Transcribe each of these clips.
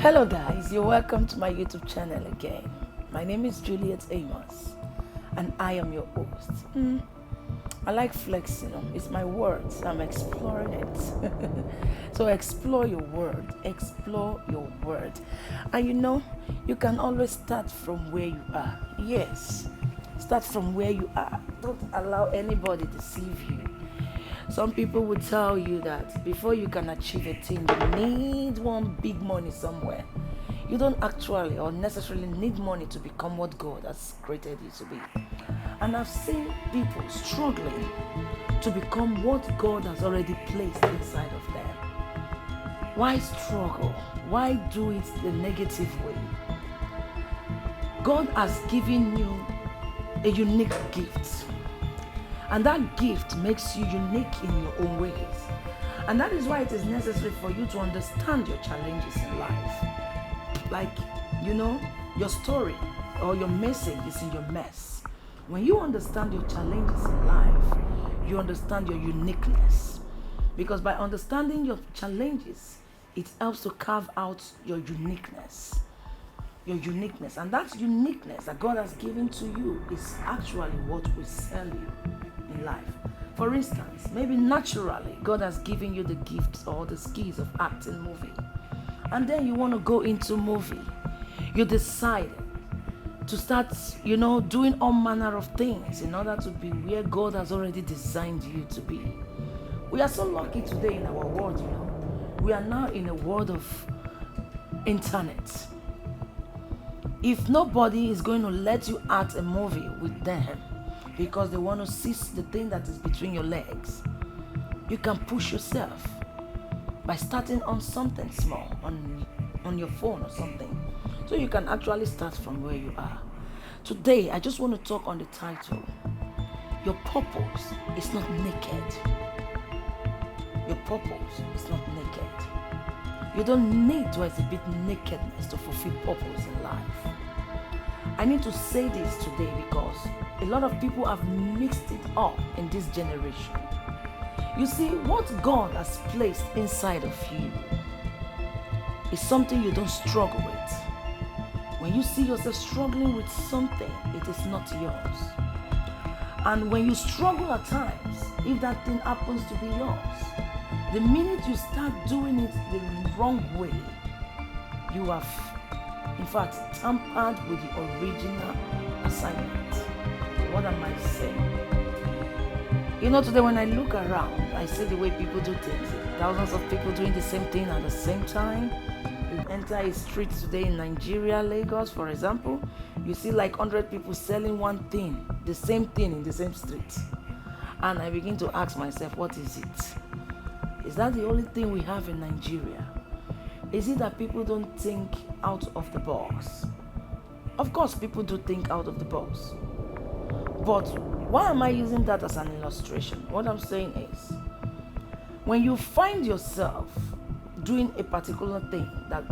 Hello guys, you're welcome to my YouTube channel again. My name is Juliet Amos and I am your host. I like flexing, it's my words, I'm exploring it. So explore your word, And you can always start from where you are. Yes, start from where you are. Don't allow anybody to deceive you. Some people will tell you that before you can achieve a thing, you need one big money somewhere. You don't actually or necessarily need money to become what God has created you to be. And I've seen people struggling to become what God has already placed inside of them. Why struggle? Why do it the negative way? God has given you a unique gift. And that gift makes you unique in your own ways. And that is why it is necessary for you to understand your challenges in life. Like, your story or your message is in your mess. When you understand your challenges in life, you understand your uniqueness. Because by understanding your challenges, it helps to carve out your uniqueness. Your uniqueness. And that uniqueness that God has given to you is actually what will sell you in life. For instance, maybe naturally God has given you the gifts or the skills of acting movie, and then you want to go into movie. You decide to start doing all manner of things in order to be where God has already designed you to be. We are so lucky today in our world. We are now in a world of internet. If nobody is going to let you act a movie with them because they want to seize the thing that is between your legs, you can push yourself by starting on something small, on your phone or something. So you can actually start from where you are. Today, I just want to talk on the title. Your purpose is not naked. Your purpose is not naked. You don't need to exhibit nakedness to fulfill purpose in life. I need to say this today because a lot of people have mixed it up in this generation. You see, what God has placed inside of you is something you don't struggle with. When you see yourself struggling with something, it is not yours. And when you struggle at times, if that thing happens to be yours, the minute you start doing it the wrong way, you have, in fact, tampered with the original assignment. What am I saying? Today when I look around, I see the way people do things. Thousands of people doing the same thing at the same time. You enter a street today in Nigeria, Lagos, for example, you see like 100 people selling one thing, the same thing in the same street. And I begin to ask myself, what is it? Is that the only thing we have in Nigeria? Is it that people don't think out of the box? Of course, people do think out of the box. But why am I using that as an illustration? What I'm saying is, when you find yourself doing a particular thing that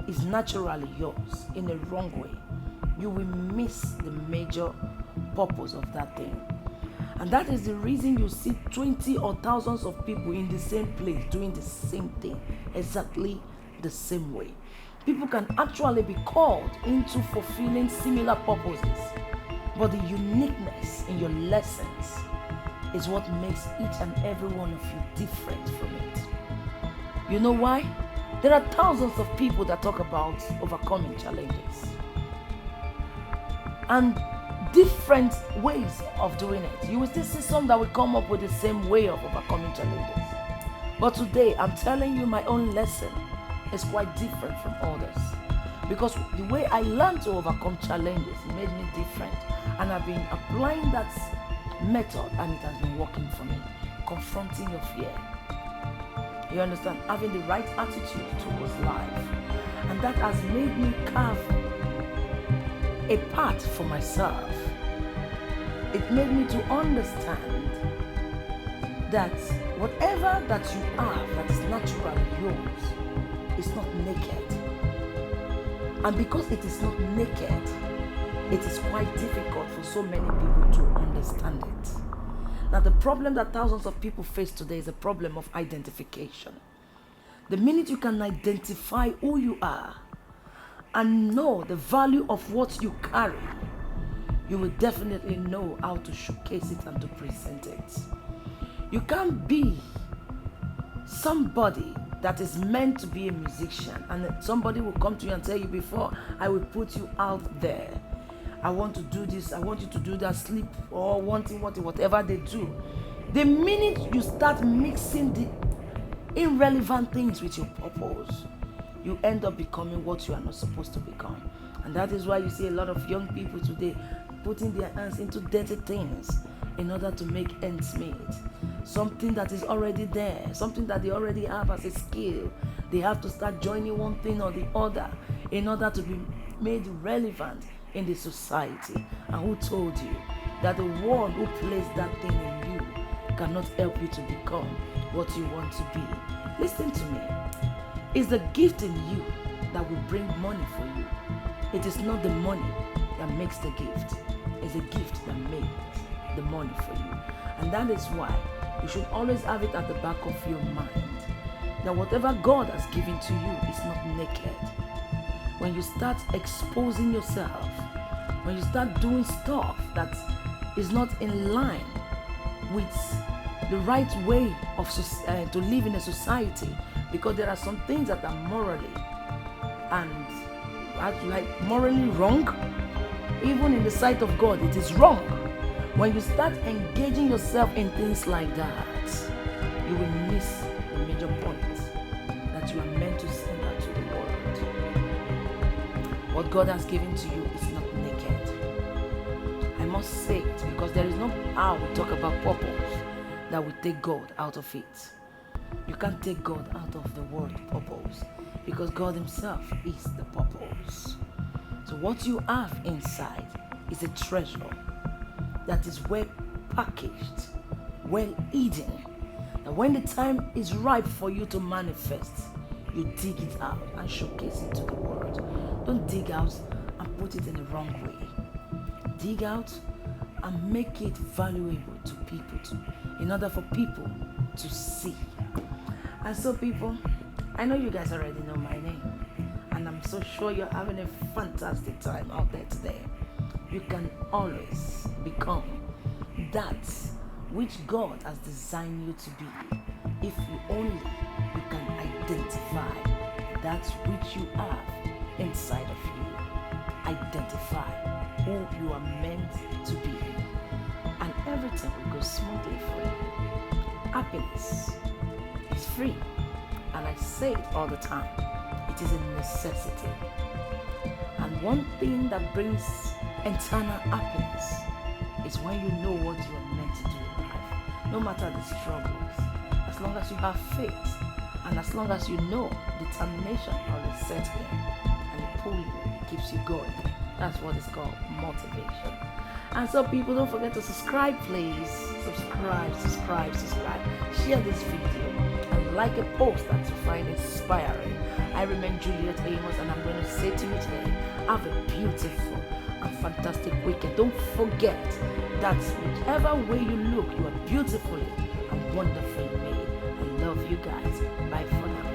is naturally yours in a wrong way, you will miss the major purpose of that thing. And that is the reason you see 20 or thousands of people in the same place doing the same thing, exactly the same way. People can actually be called into fulfilling similar purposes, but the uniqueness in your lessons is what makes each and every one of you different from it. You know why? There are thousands of people that talk about overcoming challenges and different ways of doing it. You will still see some that will come up with the same way of overcoming challenges. But today, I'm telling you my own lesson is quite different from others. Because the way I learned to overcome challenges made me different. And I've been applying that method and it has been working for me. Confronting your fear. You understand? Having the right attitude towards life. And that has made me carve a path for myself. It made me to understand that whatever that you are that is naturally yours is not naked. And because it is not naked, it is quite difficult for so many people to understand it. Now, the problem that thousands of people face today is a problem of identification. The minute you can identify who you are, and know the value of what you carry, you will definitely know how to showcase it and to present it. You can't be somebody that is meant to be a musician and somebody will come to you and tell you, before I will put you out there, I want to do this, I want you to do that, sleep or wanting whatever they do. The minute you start mixing the irrelevant things with your purpose, you end up becoming what you are not supposed to become. And that is why you see a lot of young people today putting their hands into dirty things in order to make ends meet. Something that is already there, something that they already have as a skill, they have to start joining one thing or the other in order to be made relevant in the society. And who told you that the one who placed that thing in you cannot help you to become what you want to be? Listen to me. It's the gift in you that will bring money for you. It is not the money that makes the gift. It's a gift that makes the money for you. And that is why you should always have it at the back of your mind that whatever God has given to you is not naked. When you start exposing yourself, when you start doing stuff that is not in line with the right way of to live in a society, because there are some things that are morally wrong, even in the sight of God, it is wrong. When you start engaging yourself in things like that, you will miss the major point that you are meant to send out to the world. What God has given to you is not naked. I must say it because there is no how we talk about purpose that will take God out of it. You can't take God out of the word purpose because God Himself is the purpose. So what you have inside is a treasure that is well packaged, well hidden. And when the time is ripe for you to manifest, you dig it out and showcase it to the world. Don't dig out and put it in the wrong way. Dig out and make it valuable to people in order for people to see. And so people, I know you guys already know my name, and I'm so sure you're having a fantastic time out there today. You can always become that which God has designed you to be if you can identify that which you have inside of you. Identify who you are meant to be, and everything will go smoothly for you. Happiness is free, and I say it all the time. It is a necessity. And one thing that brings eternal happiness is when you know what you are meant to do in life. No matter the struggles, as long as you have faith, and as long as you know determination always sets in, and it pulls you, it keeps you going. That's what is called motivation. And so people, don't forget to subscribe, please. Subscribe. Share this video and like a post that you find inspiring. I remain Juliet, and I'm going to say to you today, have a beautiful and fantastic weekend. Don't forget that whichever way you look, you are beautifully and wonderfully made. I love you guys. Bye for now.